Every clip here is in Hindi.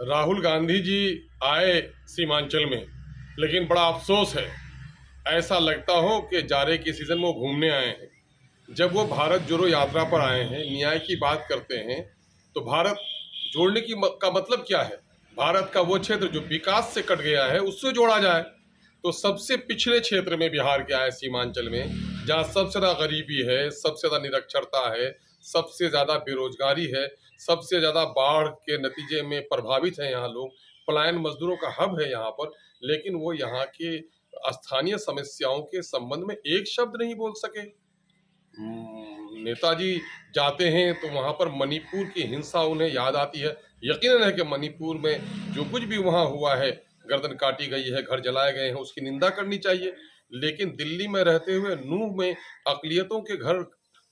राहुल गांधी जी आए सीमांचल में, लेकिन बड़ा अफसोस है। ऐसा लगता हो कि जाड़े के सीजन में वो घूमने आए हैं। जब वो भारत जोड़ो यात्रा पर आए हैं, न्याय की बात करते हैं, तो भारत जोड़ने का मतलब क्या है? भारत का वो क्षेत्र जो विकास से कट गया है उससे जोड़ा जाए। तो सबसे पिछड़े क्षेत्र में बिहार के आए, सीमांचल में, जहाँ सबसे ज़्यादा गरीबी है, सबसे ज़्यादा निरक्षरता है, सबसे ज़्यादा बेरोजगारी है, सबसे ज़्यादा बाढ़ के नतीजे में प्रभावित हैं यहाँ लोग, पलायन मजदूरों का हब है यहाँ पर। लेकिन वो यहाँ के स्थानीय समस्याओं के संबंध में एक शब्द नहीं बोल सके। नेताजी जाते हैं तो वहाँ पर मणिपुर की हिंसा उन्हें याद आती है। यकीनन है कि मणिपुर में जो कुछ भी वहाँ हुआ है, गर्दन काटी गई है, घर जलाए गए हैं, उसकी निंदा करनी चाहिए। लेकिन दिल्ली में रहते हुए नूह में अकलियतों के घर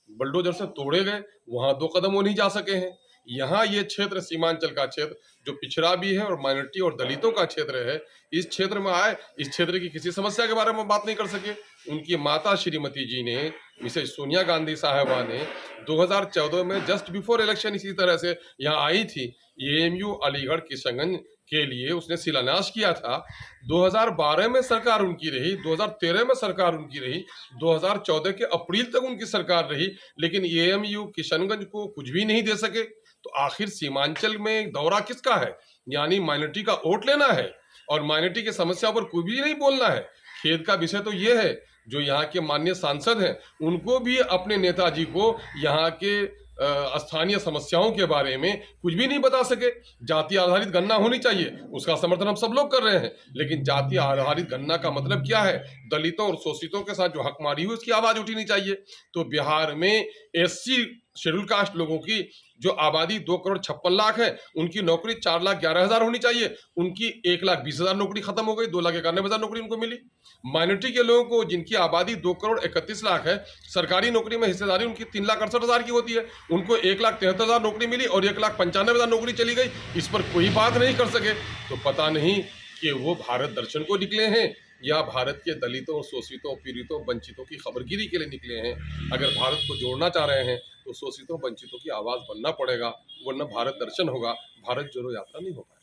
बुलडोजर से तोड़े गए, वहाँ 2 कदम वो नहीं जा सके हैं। यहाँ ये क्षेत्र, सीमांचल का क्षेत्र जो पिछड़ा भी है और माइनॉरिटी और दलितों का क्षेत्र है, इस क्षेत्र में आए, इस क्षेत्र की किसी समस्या के बारे में बात नहीं कर सके। उनकी माता श्रीमती जी ने, मिसेज सोनिया गांधी साहबा ने 2014 में जस्ट बिफोर इलेक्शन इसी तरह से यहाँ आई थी। एएमयू अलीगढ़ किशनगंज के लिए उसने शिलान्यास किया था। 2012 में सरकार उनकी रही, 2013 में सरकार उनकी रही, 2014 के अप्रैल तक उनकी सरकार रही, लेकिन एएमयू किशनगंज को कुछ भी नहीं दे सके। तो आखिर सीमांचल में दौरा किसका है? यानी माइनॉरिटी का वोट लेना है और माइनॉरिटी की समस्या पर कुछ भी नहीं बोलना है। खेद का विषय तो ये है, जो यहाँ के माननीय सांसद हैं, उनको भी अपने नेताजी को यहाँ के स्थानीय समस्याओं के बारे में कुछ भी नहीं बता सके। जाति आधारित गणना होनी चाहिए, उसका समर्थन हम सब लोग कर रहे हैं, लेकिन जाति आधारित गणना का मतलब क्या है? दलितों और शोषितों के साथ जो हकमारी हुई उसकी आवाज उठनी चाहिए। तो बिहार में एससी शेड्यूल कास्ट लोगों की जो आबादी 2,56,00,000 है, उनकी नौकरी 4,11,000 होनी चाहिए। उनकी 1,20,000 नौकरी खत्म हो गई, 2,91,000 नौकरी उनको मिली। माइनॉरिटी के लोगों को, जिनकी आबादी 2,31,00,000 है, सरकारी नौकरी में हिस्सेदारी उनकी 3,68,000 की होती है, उनको 1,73,000 नौकरी मिली और 1,95,000 नौकरी चली गई। इस पर कोई बात नहीं कर सके। तो पता नहीं कि वो भारत दर्शन को निकले हैं या भारत के दलितों, शोषितों, पीड़ितों, वंचितों की खबरगिरी के लिए निकले हैं। अगर भारत को जोड़ना चाह रहे हैं तो शोषितों, वंचितों की आवाज़ बनना पड़ेगा, वरना भारत दर्शन होगा, भारत जोड़ो यात्रा नहीं होगा।